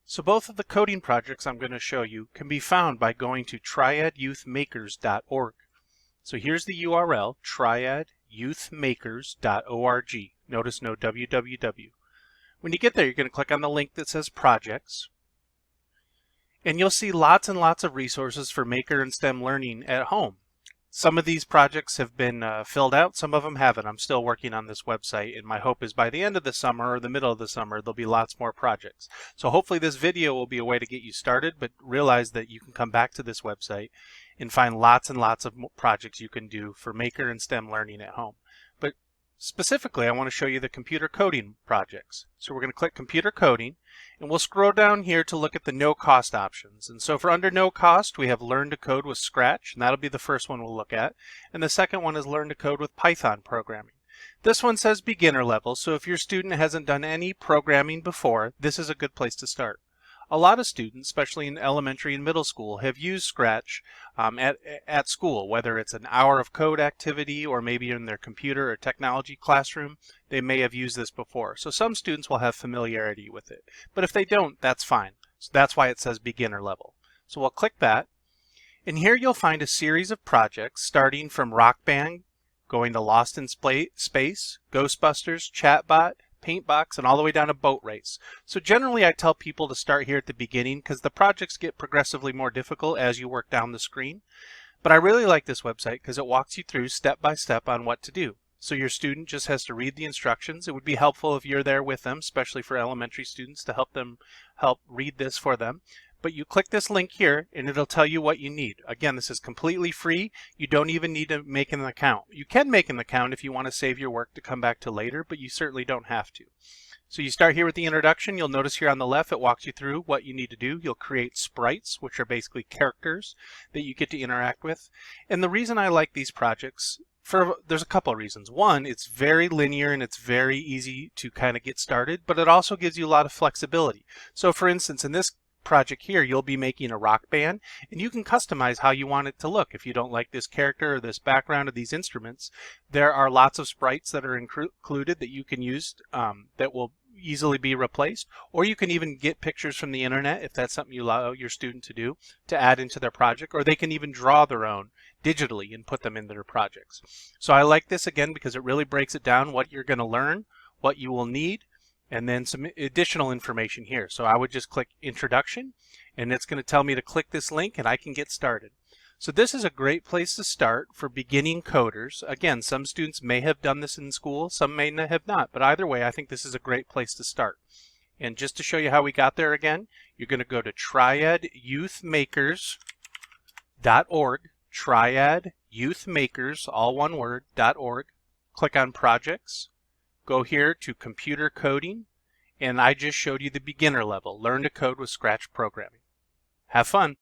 So both of the coding projects I'm going to show you can be found by going to triadyouthmakers.org. So here's the URL, triadyouthmakers.org. Notice no www. When you get there, you're going to click on the link that says Projects, and you'll see lots and lots of resources for Maker and STEM learning at home. Some of these projects have been filled out, some of them haven't. I'm still working on this website, and my hope is by the end of the summer or the middle of the summer, there'll be lots more projects. So hopefully this video will be a way to get you started, but realize that you can come back to this website and find lots and lots of projects you can do for Maker and STEM learning at home. But specifically, I want to show you the computer coding projects. So we're going to click computer coding, and we'll scroll down here to look at the no cost options. And so for under no cost, we have learn to code with Scratch, and that'll be the first one we'll look at. And the second one is learn to code with Python programming. This one says beginner level, so if your student hasn't done any programming before, this is a good place to start. A lot of students, especially in elementary and middle school, have used Scratch at school, whether it's an hour of code activity or maybe in their computer or technology classroom, they may have used this before. So some students will have familiarity with it, but if they don't, that's fine. So that's why it says beginner level. So we'll click that, and here you'll find a series of projects starting from Rock Band, going to Lost in Space, Ghostbusters, Chatbot, Paintbox, and all the way down to Boat Race. So generally I tell people to start here at the beginning because the projects get progressively more difficult as you work down the screen. But I really like this website because it walks you through step by step on what to do. So your student just has to read the instructions. It would be helpful if you're there with them, especially for elementary students, to help read this for them. But you click this link here and it'll tell you what you need. Again, this is completely free. You don't even need to make an account. You can make an account if you want to save your work to come back to later, but you certainly don't have to. So you start here with the introduction. You'll notice here on the left it walks you through what you need to do. You'll create sprites, which are basically characters that you get to interact with. And the reason I like these projects, there's a couple of reasons. One, it's very linear and it's very easy to kind of get started, but it also gives you a lot of flexibility. So for instance, in this project here, you'll be making a rock band, and you can customize how you want it to look. If you don't like this character or this background or these instruments, there are lots of sprites that are included that you can use that will easily be replaced, or you can even get pictures from the internet if that's something you allow your student to do to add into their project, or they can even draw their own digitally and put them in their projects. So I like this again because it really breaks it down what you're going to learn, what you will need, and then some additional information here. So I would just click introduction, and it's going to tell me to click this link and I can get started. So this is a great place to start for beginning coders. Again, some students may have done this in school, some may have not, but either way I think this is a great place to start. And just to show you how we got there again, you're going to go to triadyouthmakers.org, triadyouthmakers, all one word, .org, click on projects. Go here to computer coding, and I just showed you the beginner level, learn to code with Scratch programming. Have fun.